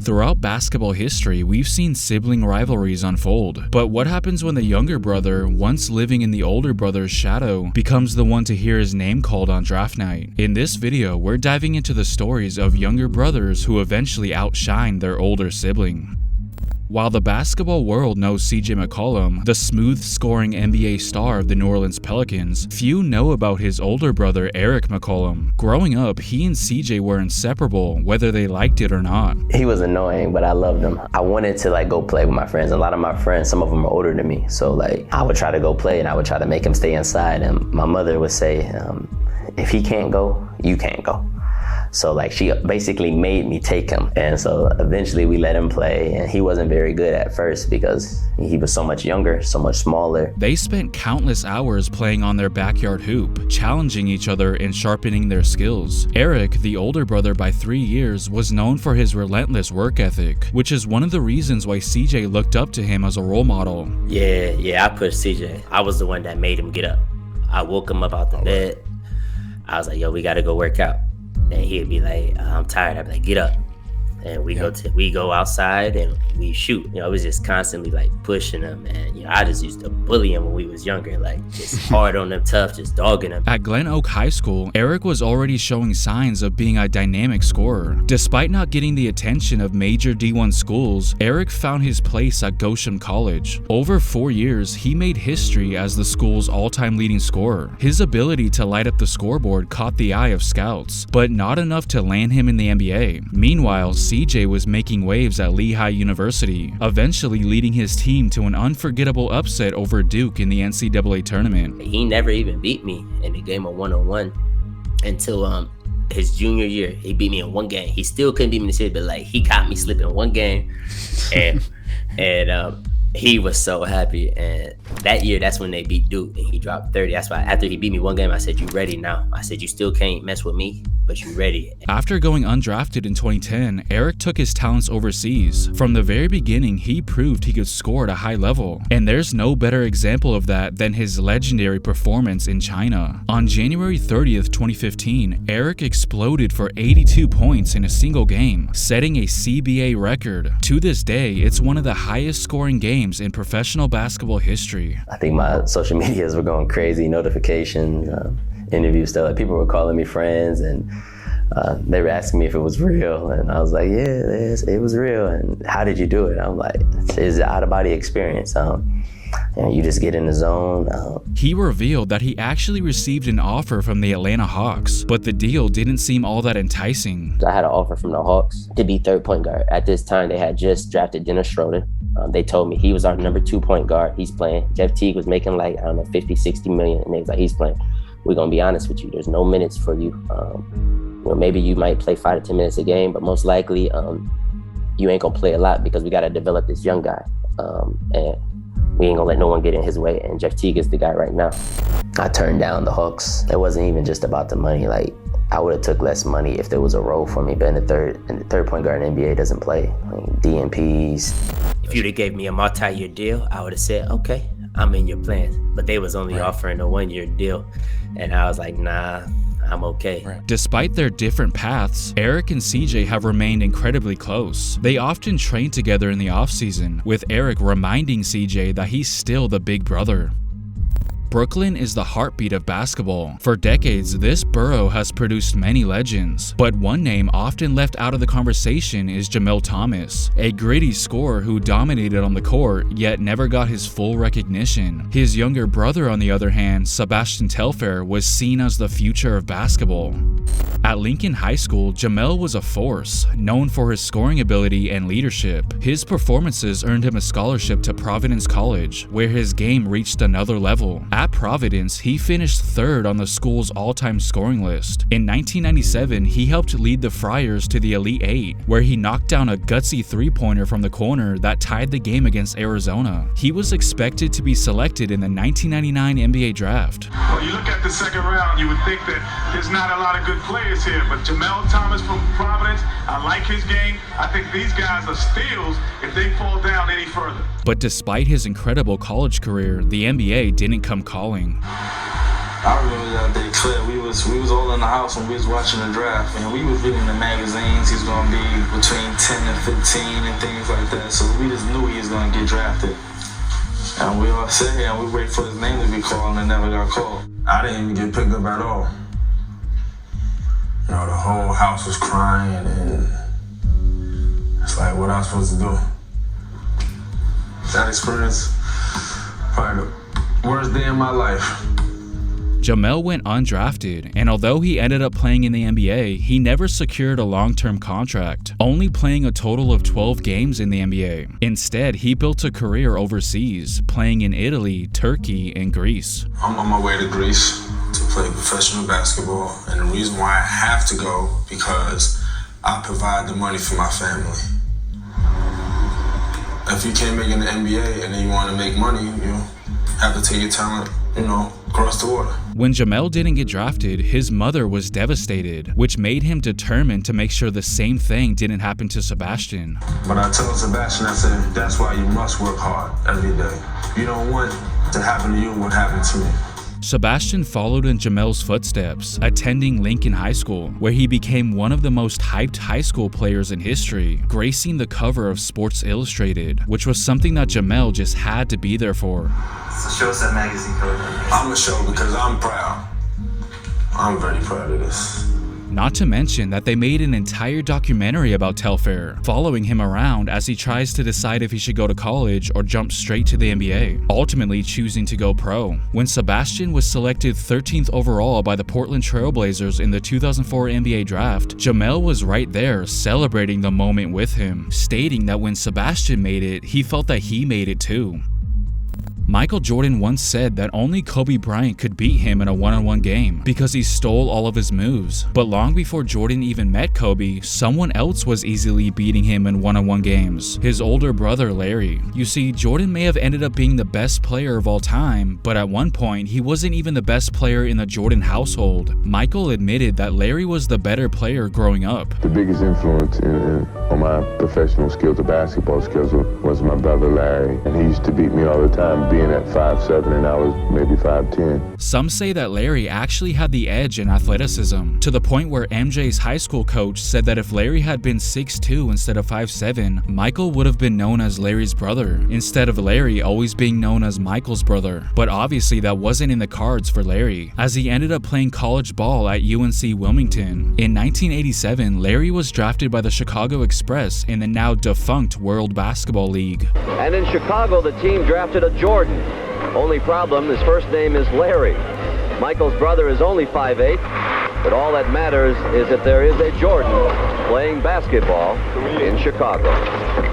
Throughout basketball history, we've seen sibling rivalries unfold. But what happens when the younger brother, once living in the older brother's shadow, becomes the one to hear his name called on draft night? In this video, we're diving into the stories of younger brothers who eventually outshine their older sibling. While the basketball world knows CJ McCollum, the smooth-scoring NBA star of the New Orleans Pelicans, few know about his older brother Eric McCollum. Growing up, he and CJ were inseparable, whether they liked it or not. He was annoying, but I loved him. I wanted to go play with my friends. A lot of my friends, some of them are older than me, so I would try to go play and I would try to make him stay inside. And my mother would say, if he can't go, you can't go. So she basically made me take him. And so eventually we let him play, and he wasn't very good at first because he was so much younger, so much smaller. They spent countless hours playing on their backyard hoop, challenging each other and sharpening their skills. Eric, the older brother by 3 years, was known for his relentless work ethic, which is one of the reasons why CJ looked up to him as a role model. Yeah, I pushed CJ. I was the one that made him get up. I woke him up out the bed. I was like, yo, we gotta go work out. And he'd be like, I'm tired. I'd be like, get up. And we go outside and we shoot. It was just constantly pushing him. And I just used to bully him when we was younger, just hard on them, tough, just dogging him. At Glen Oak High School, Eric was already showing signs of being a dynamic scorer. Despite not getting the attention of major D1 schools, Eric found his place at Goshen College. Over 4 years, he made history as the school's all-time leading scorer. His ability to light up the scoreboard caught the eye of scouts, but not enough to land him in the NBA. Meanwhile, CJ was making waves at Lehigh University, eventually leading his team to an unforgettable upset over Duke in the NCAA tournament. He never even beat me in the game of one-on-one until his junior year. He beat me in one game. He still couldn't beat me in the city, but he caught me slipping one game, and he was so happy. And that year, that's when they beat Duke, and he dropped 30. That's why after he beat me one game, I said, you ready now? I said, you still can't mess with me, but you ready. After going undrafted in 2010, Eric took his talents overseas. From the very beginning, he proved he could score at a high level. And there's no better example of that than his legendary performance in China. On January 30th, 2015, Eric exploded for 82 points in a single game, setting a CBA record. To this day, it's one of the highest scoring games in professional basketball history. I think my social medias were going crazy, notifications, interview stuff. People were calling me friends, and they were asking me if it was real, and I was like, yeah, it was real. And how did you do it? I'm like, it's an out-of-body experience. You just get in the zone. He revealed that he actually received an offer from the Atlanta Hawks, but the deal didn't seem all that enticing. I had an offer from the Hawks to be third point guard. At this time, they had just drafted Dennis Schroeder. They told me he was our number 2 point guard. He's playing. Jeff Teague was making 50, 60 million, and they was like, he's playing. We're going to be honest with you. There's no minutes for you. Maybe you might play 5 to 10 minutes a game, but most likely you ain't going to play a lot because we got to develop this young guy. And we ain't going to let no one get in his way. And Jeff Teague is the guy right now. I turned down the Hawks. It wasn't even just about the money. I would have took less money if there was a role for me, but in the third point guard in the NBA doesn't play. DNPs. If you'd have gave me a multi-year deal, I would have said, okay, I'm in your plans. But they was only offering a 1-year deal. And I was like, nah, I'm okay. Despite their different paths, Eric and CJ have remained incredibly close. They often train together in the offseason, with Eric reminding CJ that he's still the big brother. Brooklyn is the heartbeat of basketball. For decades, this borough has produced many legends, but one name often left out of the conversation is Jamel Thomas, a gritty scorer who dominated on the court yet never got his full recognition. His younger brother, on the other hand, Sebastian Telfair, was seen as the future of basketball. At Lincoln High School, Jamel was a force, known for his scoring ability and leadership. His performances earned him a scholarship to Providence College, where his game reached another level. At Providence, he finished 3rd on the school's all-time scoring list. In 1997, he helped lead the Friars to the Elite 8, where he knocked down a gutsy three-pointer from the corner that tied the game against Arizona. He was expected to be selected in the 1999 NBA draft. Well, you look at the second round, you would think that there's not a lot of good players here, but Jamel Thomas from Providence, I like his game. I think these guys are steals if they fall down any further. But despite his incredible college career, the NBA didn't come calling. I remember that day clear. We was all in the house when we was watching the draft, and we was reading the magazines. He's gonna be between 10 and 15 and things like that. So we just knew he was gonna get drafted. And we all sit here and we wait for his name to be called, and it never got called. I didn't even get picked up at all. You know, the whole house was crying, and it's like, what am I supposed to do? That experience, probably the worst day in my life. Jamel went undrafted, and although he ended up playing in the NBA, he never secured a long-term contract, only playing a total of 12 games in the NBA. Instead, he built a career overseas, playing in Italy, Turkey, and Greece. I'm on my way to Greece to play professional basketball, and the reason why I have to go, because I provide the money for my family. If you can't make it in the NBA and then you want to make money, you have to take your talent, across the water. When Jamel didn't get drafted, his mother was devastated, which made him determined to make sure the same thing didn't happen to Sebastian. But I told Sebastian, I said, that's why you must work hard every day. You don't want to happen to you what happened to me. Sebastian followed in Jamel's footsteps, attending Lincoln High School, where he became one of the most hyped high school players in history, gracing the cover of Sports Illustrated, which was something that Jamel just had to be there for. So show us that magazine cover. I'm gonna show because I'm proud. I'm very proud of this. Not to mention that they made an entire documentary about Telfair, following him around as he tries to decide if he should go to college or jump straight to the NBA, ultimately choosing to go pro. When Sebastian was selected 13th overall by the Portland Trail Blazers in the 2004 NBA draft, Jamel was right there celebrating the moment with him, stating that when Sebastian made it, he felt that he made it too. Michael Jordan once said that only Kobe Bryant could beat him in a one-on-one game because he stole all of his moves. But long before Jordan even met Kobe, someone else was easily beating him in one-on-one games, his older brother Larry. You see, Jordan may have ended up being the best player of all time, but at one point he wasn't even the best player in the Jordan household. Michael admitted that Larry was the better player growing up. The biggest influence on my professional skills, the basketball skills, was my brother Larry, and he used to beat me all the time, being at 5'7" and I was maybe 5'10". Some say that Larry actually had the edge in athleticism, to the point where MJ's high school coach said that if Larry had been 6'2" instead of 5'7", Michael would have been known as Larry's brother, instead of Larry always being known as Michael's brother. But obviously that wasn't in the cards for Larry, as he ended up playing college ball at UNC Wilmington. In 1987, Larry was drafted by the Chicago Express in the now defunct World Basketball League. And in Chicago, the team drafted a Jordan. Only problem, his first name is Larry. Michael's brother is only 5'8", but all that matters is that there is a Jordan playing basketball in Chicago.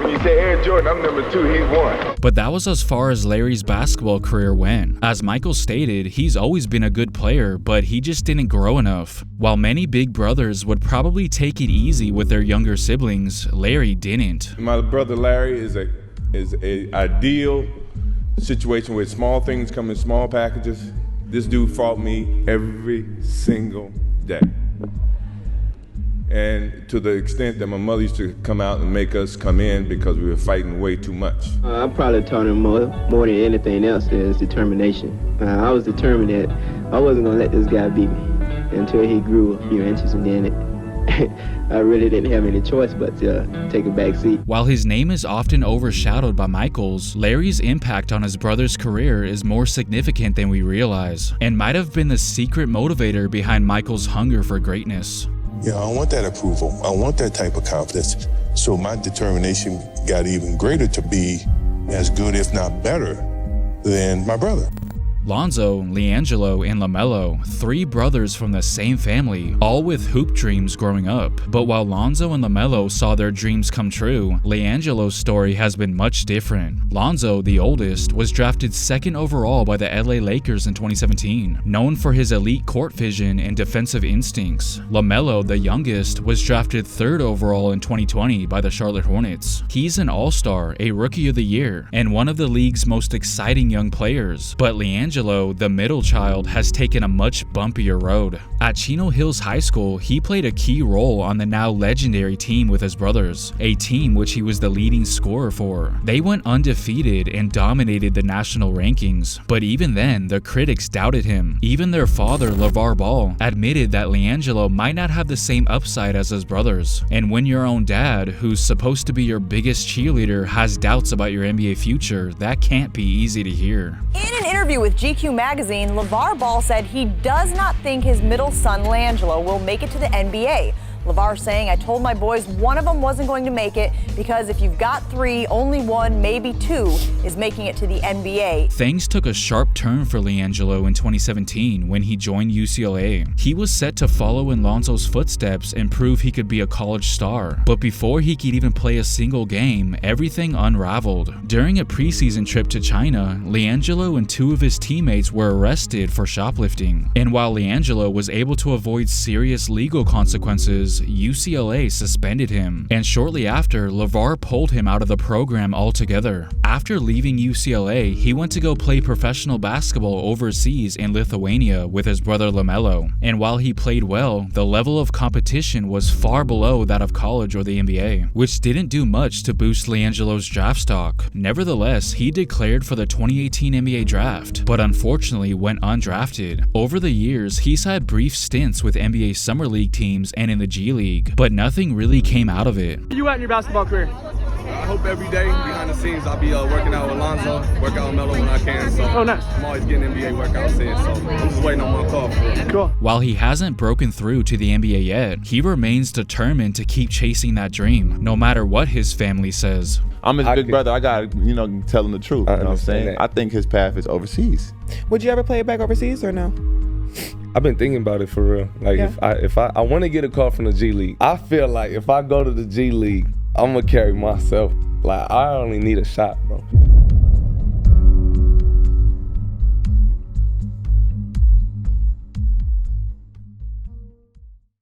When you say Air Jordan, I'm number 2, he's 1. But that was as far as Larry's basketball career went. As Michael stated, he's always been a good player, but he just didn't grow enough. While many big brothers would probably take it easy with their younger siblings, Larry didn't. My brother Larry is a ideal situation where small things come in small packages. This dude fought me every single day. And to the extent that my mother used to come out and make us come in because we were fighting way too much. I probably taught him more than anything else is determination. I was determined that I wasn't gonna let this guy beat me until he grew a few inches, and then I really didn't have any choice but to take a back seat. While his name is often overshadowed by Michael's, Larry's impact on his brother's career is more significant than we realize, and might have been the secret motivator behind Michael's hunger for greatness. I want that approval. I want that type of confidence. So my determination got even greater to be as good, if not better, than my brother. Lonzo, LiAngelo, and LaMelo, 3 brothers from the same family, all with hoop dreams growing up. But while Lonzo and LaMelo saw their dreams come true, LiAngelo's story has been much different. Lonzo, the oldest, was drafted 2nd overall by the LA Lakers in 2017, known for his elite court vision and defensive instincts. LaMelo, the youngest, was drafted 3rd overall in 2020 by the Charlotte Hornets. He's an all-star, a rookie of the year, and one of the league's most exciting young players. But LiAngelo LiAngelo, the middle child, has taken a much bumpier road. At Chino Hills High School, he played a key role on the now legendary team with his brothers, a team which he was the leading scorer for. They went undefeated and dominated the national rankings, but even then, the critics doubted him. Even their father, LeVar Ball, admitted that LiAngelo might not have the same upside as his brothers. And when your own dad, who's supposed to be your biggest cheerleader, has doubts about your NBA future, that can't be easy to hear. In an interview with GQ magazine, LeVar Ball said he does not think his middle son, LiAngelo, will make it to the NBA. LeVar saying, "I told my boys one of them wasn't going to make it because if you've got 3, only 1, maybe 2 is making it to the NBA." Things took a sharp turn for LiAngelo in 2017 when he joined UCLA. He was set to follow in Lonzo's footsteps and prove he could be a college star. But before he could even play a single game, everything unraveled. During a preseason trip to China, LiAngelo and 2 of his teammates were arrested for shoplifting. And while LiAngelo was able to avoid serious legal consequences, UCLA suspended him, and shortly after, LeVar pulled him out of the program altogether. After leaving UCLA, he went to go play professional basketball overseas in Lithuania with his brother LaMelo, and while he played well, the level of competition was far below that of college or the NBA, which didn't do much to boost LiAngelo's draft stock. Nevertheless, he declared for the 2018 NBA draft, but unfortunately went undrafted. Over the years, he's had brief stints with NBA Summer League teams and in the G League, but nothing really came out of it. Where you at in your basketball career? I hope every day behind the scenes I'll be working out with Lonzo, work out with Melo when I can. So nice. I'm always getting NBA workouts in, so I'm just waiting on my call for it. Cool. While he hasn't broken through to the NBA yet, he remains determined to keep chasing that dream, no matter what his family says. I'm his big brother. I gotta, tell him the truth. You know what I'm saying? I think his path is overseas. Would you ever play it back overseas or no? I've been thinking about it for real. Like if I want to get a call from the G League, I feel like if I go to the G League, I'm gonna carry myself. Like I only need a shot, bro.